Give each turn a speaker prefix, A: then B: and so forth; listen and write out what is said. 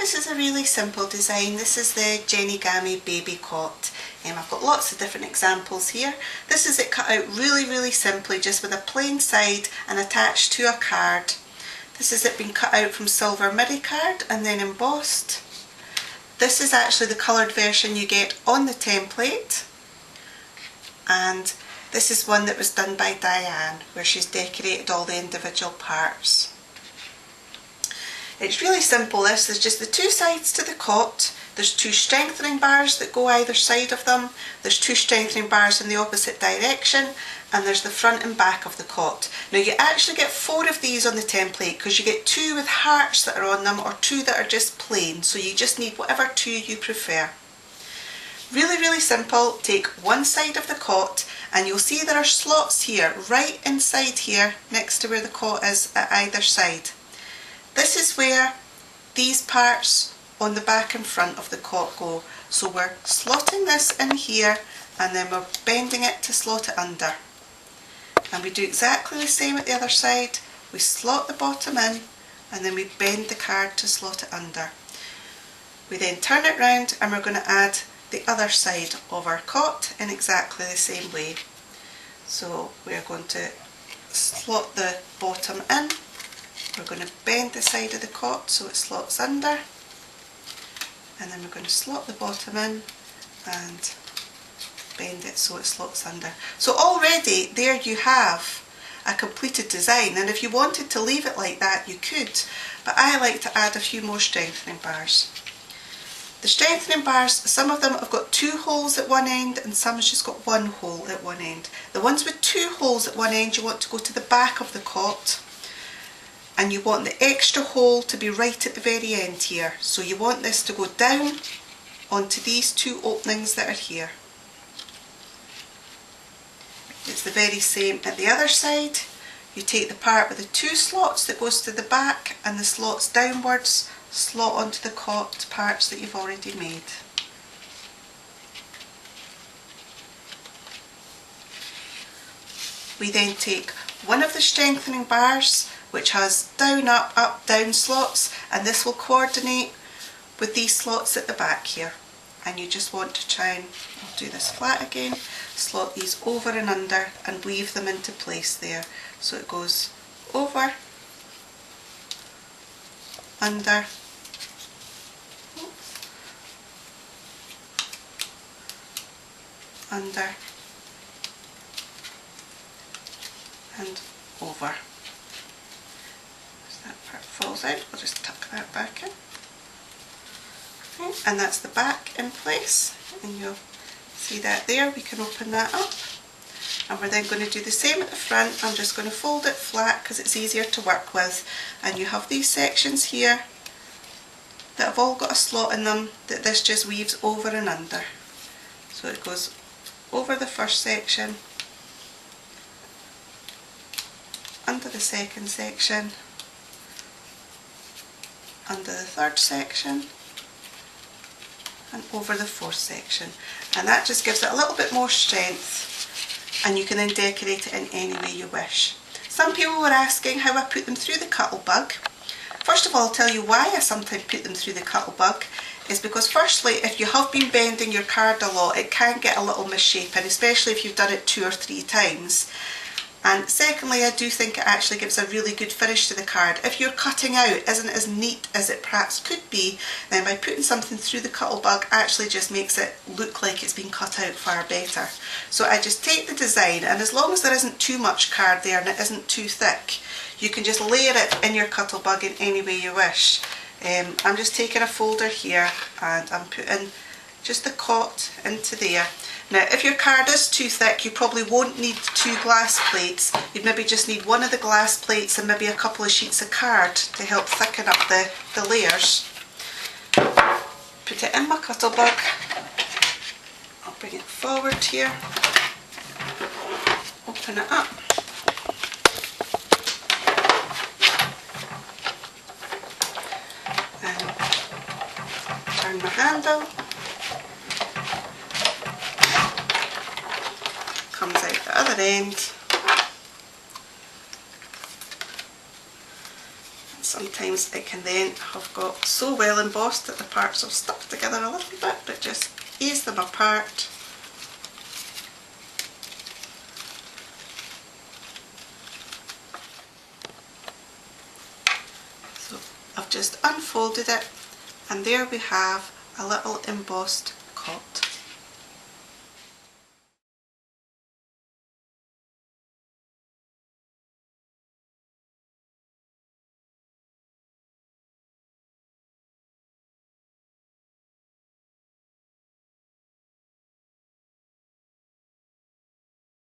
A: this is a really simple design. This is the JennieGami babycot. I've got lots of different examples here. This is it cut out really simply, just with a plain side and attached to a card. This is it being cut out from silver midi card and then embossed. This is actually the coloured version you get on the template, and this is one that was done by Diane, where she's decorated all the individual parts. It's really simple. This is just the two sides to the cot. There's two strengthening bars that go either side of them. There's two strengthening bars in the opposite direction, and there's the front and back of the cot. Now you actually get 4 of these on the template, because you get 2 with hearts that are on them or 2 that are just plain, so you just need whatever 2 you prefer. Really simple. Take one side of the cot and you'll see there are slots here, right inside here, next to where the cot is at either side. This is where these parts on the back and front of the cot go. So we're slotting this in here and then we're bending it to slot it under. And we do exactly the same at the other side. We slot the bottom in and then we bend the card to slot it under. We then turn it round and we're going to add the other side of our cot in exactly the same way. So we're going to slot the bottom in. We're going to bend the side of the cot so it slots under, and then we're going to slot the bottom in and bend it so it slots under. So already there you have a completed design, and if you wanted to leave it like that you could, but I like to add a few more strengthening bars. The strengthening bars, some of them have got 2 holes at one end and some has just got 1 hole at one end. The ones with 2 holes at one end you want to go to the back of the cot, and you want the extra hole to be right at the very end here. So you want this to go down onto these 2 openings that are here. It's the very same at the other side. You take the part with the 2 slots that goes to the back and the slots downwards, slot onto the cot parts that you've already made. We then take one of the strengthening bars, which has down, up, down slots, and this will coordinate with these slots at the back here. And you just want to try and, I'll do this flat again, slot these over and under and weave them into place there. So it goes over, under, under, and over. As that part falls out, we'll just tuck that back in. Okay, and that's the back in place, and you'll see that there. We can open that up, and we're then going to do the same at the front. I'm just going to fold it flat because it's easier to work with, and you have these sections here that have all got a slot in them that this just weaves over and under. So it goes over the first section, under the second section, under the third section, and over the fourth section. And that just gives it a little bit more strength, and you can then decorate it in any way you wish. Some people were asking how I put them through the Cuttlebug. First of all, I'll tell you why I sometimes put them through the Cuttlebug. Is because firstly, if you have been bending your card a lot, it can get a little misshapen, especially if you've done it 2 or 3 times. And secondly, I do think it actually gives a really good finish to the card. If your cutting out isn't as neat as it perhaps could be, then by putting something through the Cuttlebug actually just makes it look like it's been cut out far better. So I just take the design, and as long as there isn't too much card there and it isn't too thick, you can just layer it in your Cuttlebug in any way you wish. I'm just taking a folder here and I'm putting just the cot into there. Now if your card is too thick, you probably won't need 2 glass plates. You'd maybe just need one of the glass plates and maybe a couple of sheets of card to help thicken up the layers. Put it in my Cuttlebug. I'll bring it forward here, open it up. Turn the handle, comes out the other end, Sometimes it can then have got so well embossed that the parts have stuck together a little bit, but just ease them apart. So I've just unfolded it, and there we have a little embossed cot.